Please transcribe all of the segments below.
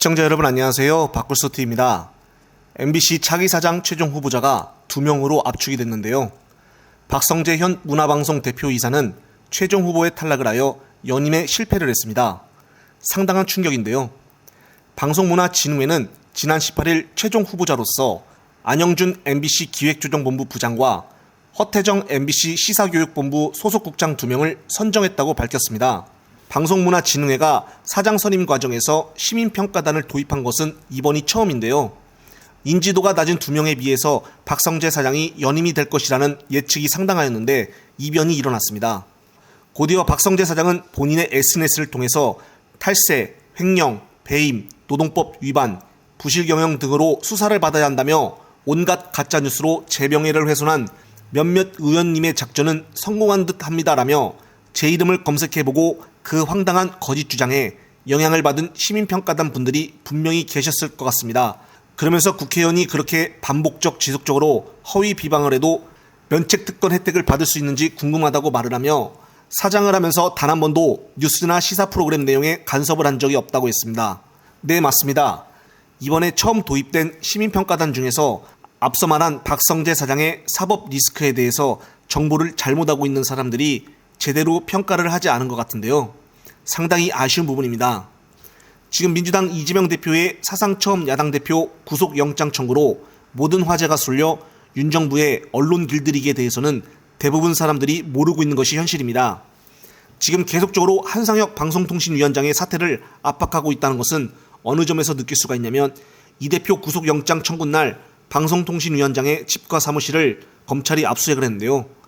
시청자 여러분 안녕하세요. 박굴소TV입니다. MBC 차기 사장 최종 후보자가 2명으로 압축이 됐는데요. 박성재 현 문화방송 대표이사는 최종 후보에 탈락을 하여 연임에 실패를 했습니다. 상당한 충격인데요. 방송문화진흥회는 지난 18일 최종 후보자로서 안영준 MBC 기획조정본부 부장과 허태정 MBC 시사교육본부 소속국장 2명을 선정했다고 밝혔습니다. 방송문화진흥회가 사장 선임 과정에서 시민평가단을 도입한 것은 이번이 처음인데요. 인지도가 낮은 2명에 비해서 박성재 사장이 연임이 될 것이라는 예측이 상당하였는데 이변이 일어났습니다. 곧이어 박성재 사장은 본인의 SNS를 통해서 탈세, 횡령, 배임, 노동법 위반, 부실경영 등으로 수사를 받아야 한다며 온갖 가짜뉴스로 제 명예를 훼손한 몇몇 의원님의 작전은 성공한 듯 합니다라며 제 이름을 검색해보고 그 황당한 거짓 주장에 영향을 받은 시민평가단 분들이 분명히 계셨을 것 같습니다. 그러면서 국회의원이 그렇게 반복적 지속적으로 허위 비방을 해도 면책특권 혜택을 받을 수 있는지 궁금하다고 말을 하며 사장을 하면서 단 한 번도 뉴스나 시사 프로그램 내용에 간섭을 한 적이 없다고 했습니다. 네, 맞습니다. 이번에 처음 도입된 시민평가단 중에서 앞서 말한 박성재 사장의 사법 리스크에 대해서 정보를 잘못하고 있는 사람들이 제대로 평가를 하지 않은 것 같은데요. 상당히 아쉬운 부분입니다. 지금 민주당 이재명 대표의 사상 처음 야당 대표 구속영장 청구로 모든 화제가 쏠려 윤 정부의 언론 길들이기에 대해서는 대부분 사람들이 모르고 있는 것이 현실입니다. 지금 계속적으로 한상혁 방송통신위원장의 사퇴를 압박하고 있다는 것은 어느 점에서 느낄 수가 있냐면 이 대표 구속영장 청구 날 방송통신위원장의 집과 사무실을 검찰이 압수수색을 했는데요.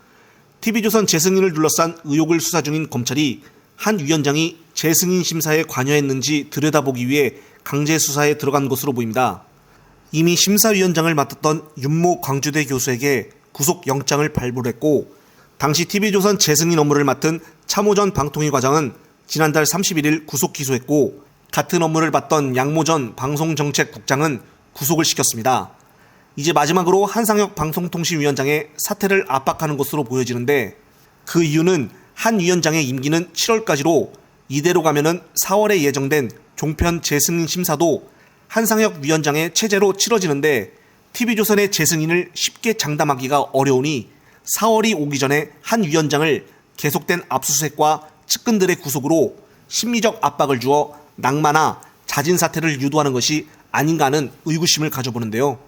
TV조선 재승인을 둘러싼 의혹을 수사 중인 검찰이 한 위원장이 재승인 심사에 관여했는지 들여다보기 위해 강제 수사에 들어간 것으로 보입니다. 이미 심사위원장을 맡았던 윤모 광주대 교수에게 구속영장을 발부를 했고 당시 TV조선 재승인 업무를 맡은 차모전 방통위 과장은 지난달 31일 구속 기소했고 같은 업무를 맡던 양모 전 방송정책국장은 구속을 시켰습니다. 이제 마지막으로 한상혁 방송통신위원장의 사퇴를 압박하는 것으로 보여지는데 그 이유는 한 위원장의 임기는 7월까지로 이대로 가면은 4월에 예정된 종편 재승인 심사도 한상혁 위원장의 체제로 치러지는데 TV조선의 재승인을 쉽게 장담하기가 어려우니 4월이 오기 전에 한 위원장을 계속된 압수수색과 측근들의 구속으로 심리적 압박을 주어 낙마나 자진 사퇴를 유도하는 것이 아닌가 하는 의구심을 가져보는데요.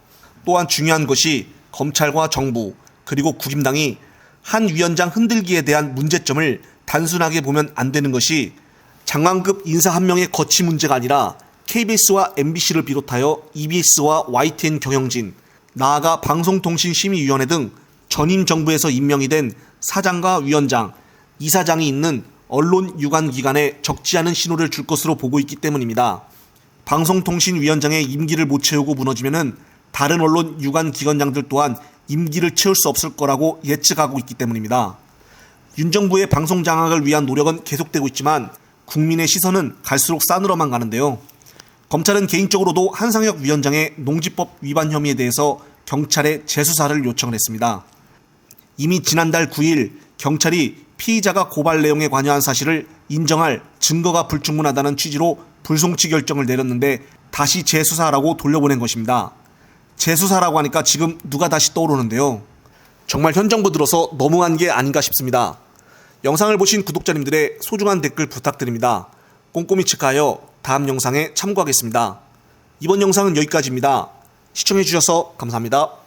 또한 중요한 것이 검찰과 정부 그리고 국임당이 한 위원장 흔들기에 대한 문제점을 단순하게 보면 안 되는 것이 장관급 인사 한 명의 거취 문제가 아니라 KBS와 MBC를 비롯하여 EBS와 YTN 경영진, 나아가 방송통신심의위원회 등 전임 정부에서 임명이 된 사장과 위원장, 이사장이 있는 언론 유관 기관에 적지 않은 신호를 줄 것으로 보고 있기 때문입니다. 방송통신위원장의 임기를 못 채우고 무너지면은 다른 언론 유관 기관장들 또한 임기를 채울 수 없을 거라고 예측하고 있기 때문입니다. 윤 정부의 방송 장악을 위한 노력은 계속되고 있지만 국민의 시선은 갈수록 싸늘어만 가는데요. 검찰은 개인적으로도 한상혁 위원장의 농지법 위반 혐의에 대해서 경찰에 재수사를 요청을 했습니다. 이미 지난달 9일 경찰이 피의자가 고발 내용에 관여한 사실을 인정할 증거가 불충분하다는 취지로 불송치 결정을 내렸는데 다시 재수사하라고 돌려보낸 것입니다. 재수사라고 하니까 지금 누가 다시 떠오르는데요. 정말 현 정부 들어서 너무한 게 아닌가 싶습니다. 영상을 보신 구독자님들의 소중한 댓글 부탁드립니다. 꼼꼼히 체크하여 다음 영상에 참고하겠습니다. 이번 영상은 여기까지입니다. 시청해주셔서 감사합니다.